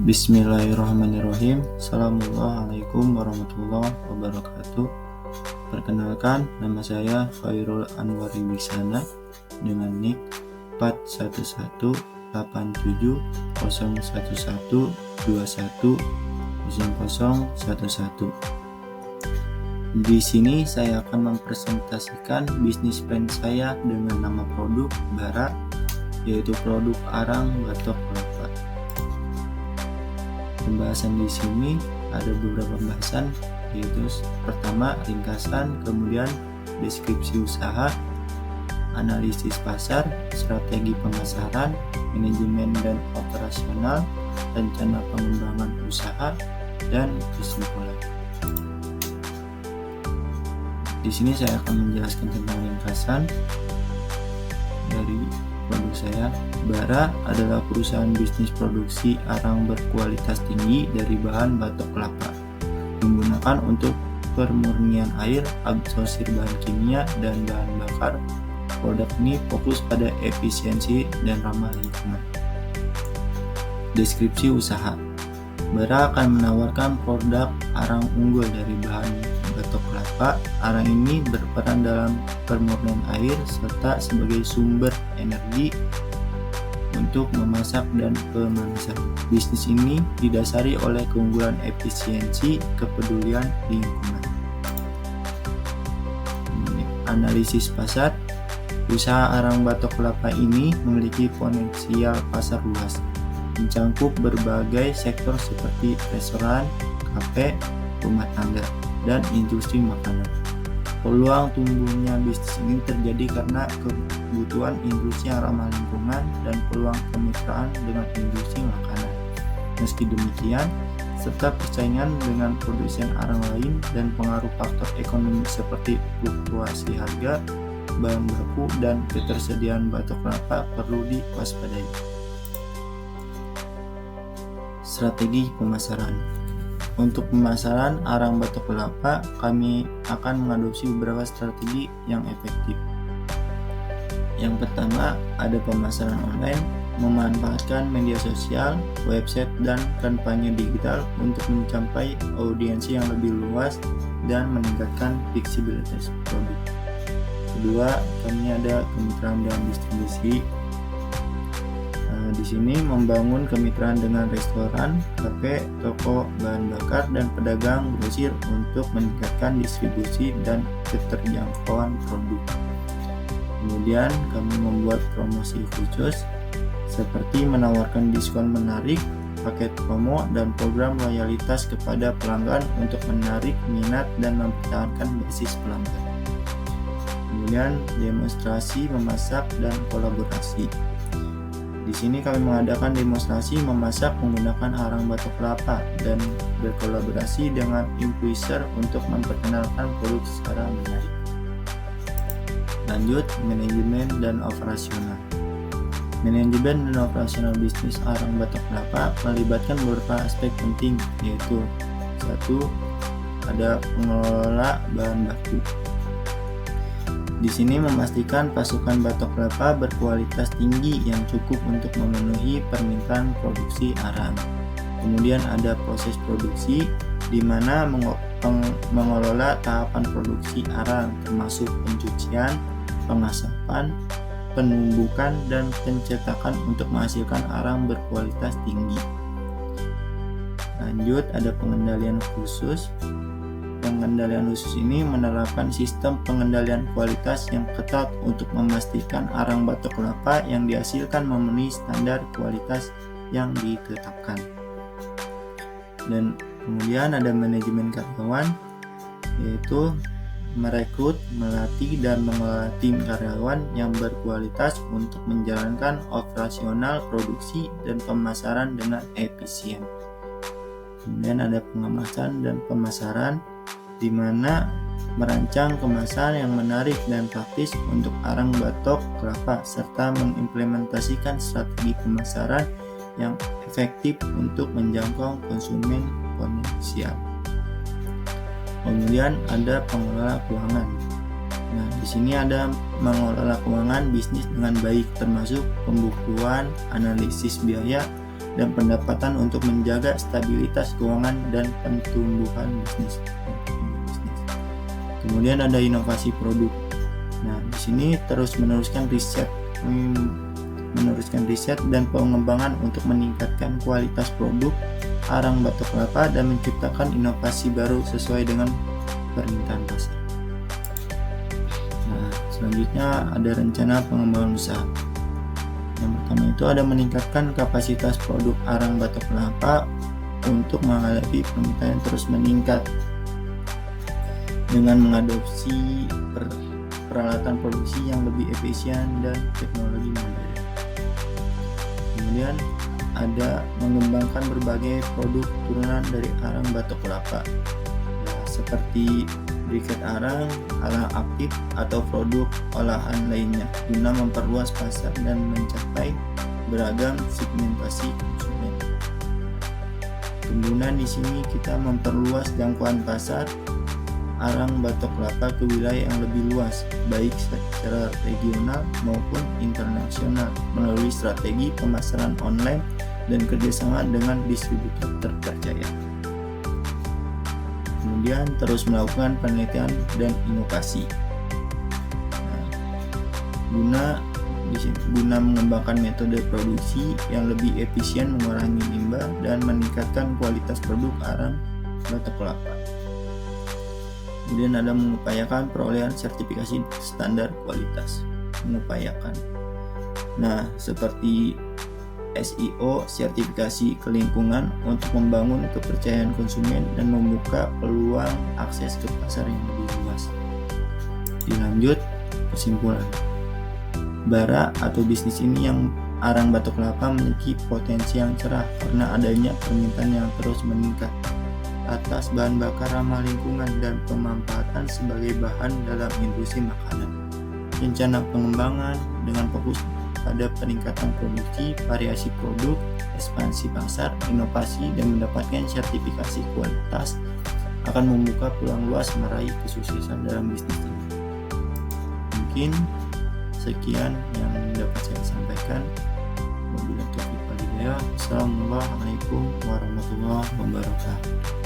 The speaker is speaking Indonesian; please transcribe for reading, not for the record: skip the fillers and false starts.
Bismillahirrahmanirrahim. Assalamualaikum warahmatullahi wabarakatuh. Perkenalkan, nama saya Khairul Anwari Wisana dengan nick 417181210011. Di sini saya akan mempresentasikan bisnis plan saya dengan nama produk Bara, yaitu produk arang batok kelapa. Pembahasan di sini ada beberapa pembahasan, yaitu pertama ringkasan, kemudian deskripsi usaha, analisis pasar, strategi pemasaran, manajemen dan operasional, rencana pengembangan usaha, dan kesimpulan. Di sini saya akan menjelaskan tentang ringkasan dari produk saya. Bara adalah perusahaan bisnis produksi arang berkualitas tinggi dari bahan batok kelapa, digunakan untuk pemurnian air, absorbsi bahan kimia, dan bahan bakar. Produk ini fokus pada efisiensi dan ramah lingkungan. Deskripsi usaha. Bara akan menawarkan produk arang unggul dari bahan batok kelapa. Arang ini berperan dalam pemurnian air serta sebagai sumber energi untuk memasak dan pemanasan. Bisnis ini didasari oleh keunggulan efisiensi, kepedulian lingkungan. Analisis pasar. Usaha arang batok kelapa ini memiliki potensial pasar luas, mencakup berbagai sektor seperti restoran, kafe, rumah tangga, dan industri makanan. Peluang tumbuhnya bisnis ini terjadi karena kebutuhan industri yang ramah lingkungan dan peluang kemitraan dengan industri makanan. Meski demikian, serta persaingan dengan produsen arang lain dan pengaruh faktor ekonomi seperti fluktuasi harga bahan baku dan ketersediaan batok kelapa perlu diwaspadai. Strategi pemasaran. Untuk pemasaran arang batok kelapa, kami akan mengadopsi beberapa strategi yang efektif. Yang pertama, ada pemasaran online, memanfaatkan media sosial, website, dan kampanye digital untuk mencapai audiensi yang lebih luas dan meningkatkan fleksibilitas produk. Kedua, kami ada kemitraan dan distribusi. Di sini membangun kemitraan dengan restoran, kafe, toko bahan bakar, dan pedagang grosir untuk meningkatkan distribusi dan keterjangkauan produk. Kemudian kami membuat promosi khusus seperti menawarkan diskon menarik, paket promo, dan program loyalitas kepada pelanggan untuk menarik minat dan mempertahankan basis pelanggan. Kemudian demonstrasi memasak dan kolaborasi. Di sini kami mengadakan demonstrasi memasak menggunakan arang batok kelapa dan berkolaborasi dengan influencer untuk memperkenalkan produk secara menarik. Lanjut, manajemen dan operasional. Manajemen dan operasional bisnis arang batok kelapa melibatkan beberapa aspek penting, yaitu 1. Ada pengelola bahan baku. Di sini memastikan pasokan batok kelapa berkualitas tinggi yang cukup untuk memenuhi permintaan produksi arang. Kemudian ada proses produksi, di mana mengelola tahapan produksi arang termasuk pencucian, pengasapan, penumbukan, dan pencetakan untuk menghasilkan arang berkualitas tinggi. Lanjut, ada pengendalian khusus. Pengendalian khusus ini menerapkan sistem pengendalian kualitas yang ketat untuk memastikan arang batok kelapa yang dihasilkan memenuhi standar kualitas yang ditetapkan. Dan kemudian ada manajemen karyawan, yaitu merekrut, melatih, dan mengelola tim karyawan yang berkualitas untuk menjalankan operasional produksi dan pemasaran dengan efisien. Kemudian ada pengemasan dan pemasaran, di mana merancang kemasan yang menarik dan praktis untuk arang batok kelapa serta mengimplementasikan strategi pemasaran yang efektif untuk menjangkau konsumen potensial. Kemudian ada pengelola keuangan. Nah, di sini ada mengelola keuangan bisnis dengan baik, termasuk pembukuan, analisis biaya, dan pendapatan untuk menjaga stabilitas keuangan dan pertumbuhan bisnis. Kemudian ada inovasi produk. Nah, di sini terus meneruskan riset dan pengembangan untuk meningkatkan kualitas produk arang batok kelapa dan menciptakan inovasi baru sesuai dengan permintaan pasar. Nah, selanjutnya ada rencana pengembangan usaha. Yang pertama itu ada meningkatkan kapasitas produk arang batok kelapa untuk menghadapi permintaan yang terus meningkat dengan mengadopsi peralatan produksi yang lebih efisien dan teknologi modern. Kemudian ada mengembangkan berbagai produk turunan dari arang batok kelapa, seperti briket arang, alang aktif, atau produk olahan lainnya guna memperluas pasar dan mencapai beragam segmentasi konsumen. Kemudian di sini kita memperluas jangkauan pasar arang batok kelapa ke wilayah yang lebih luas, baik secara regional maupun internasional melalui strategi pemasaran online dan kerjasama dengan distributor terpercaya. Kemudian terus melakukan penelitian dan inovasi. Guna mengembangkan metode produksi yang lebih efisien, mengurangi limbah dan meningkatkan kualitas produk arang batok kelapa. Kemudian ada mengupayakan perolehan sertifikasi standar kualitas. Nah, seperti SEO, sertifikasi kelingkungan untuk membangun kepercayaan konsumen dan membuka peluang akses ke pasar yang lebih luas. Dilanjut, kesimpulan. Bara atau bisnis ini yang arang batok kelapa memiliki potensi yang cerah karena adanya permintaan yang terus meningkat atas bahan bakar ramah lingkungan dan pemanfaatan sebagai bahan dalam industri makanan. Rencana pengembangan dengan fokus pada peningkatan produksi, variasi produk, ekspansi pasar, inovasi, dan mendapatkan sertifikasi kualitas akan membuka peluang luas meraih kesuksesan dalam bisnis ini. Mungkin sekian yang dapat saya sampaikan. Wabillahi taufiq wal hidayah. Assalamualaikum warahmatullahi wabarakatuh.